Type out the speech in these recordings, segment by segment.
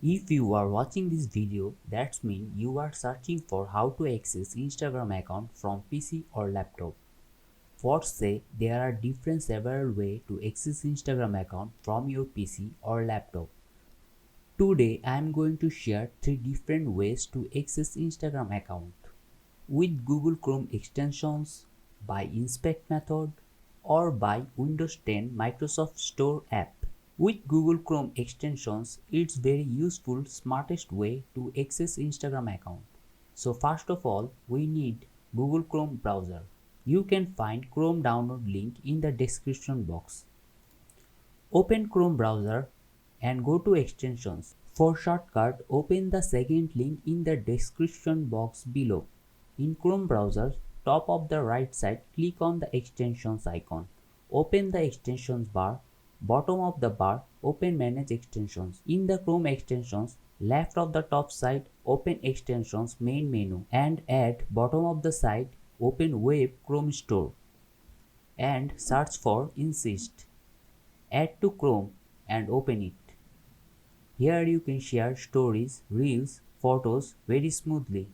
If you are watching this video, that means you are searching for how to access Instagram account from PC or laptop. First say there are different several ways to access Instagram account from your PC or laptop. Today I am going to share 3 different ways to access Instagram account. With Google Chrome extensions, by inspect method, or by Windows 10 Microsoft Store app. With Google Chrome extensions, it's very useful smartest way to access Instagram account. So first of all, we need Google Chrome browser. You can find Chrome download link in the description box. Open Chrome browser and go to extensions. For shortcut, open the second link in the description box below. In Chrome browser, top of the right side, click on the extensions icon. Open the extensions bar. Bottom of the bar, open manage extensions. In the Chrome extensions, left of the top side, open extensions main menu, and at bottom of the side, open web Chrome store and search for insist. Add to Chrome and open it. Here you can share stories, reels, photos very smoothly.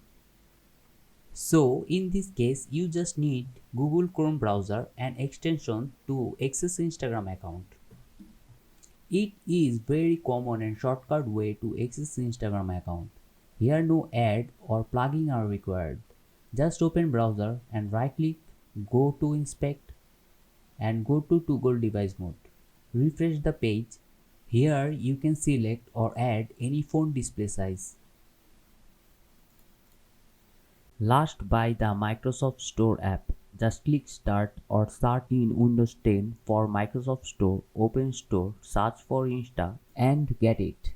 So in this case, you just need Google Chrome browser and extension to access Instagram account. It is very common and shortcut way to access Instagram account. Here no ad or plugin are required. Just open browser and right click, go to inspect and go to toggle device mode. Refresh the page. Here you can select or add any font display size. Last, by the Microsoft Store app. Just click Start or Start in Windows 10 for Microsoft Store, open Store, search for Insta and get it.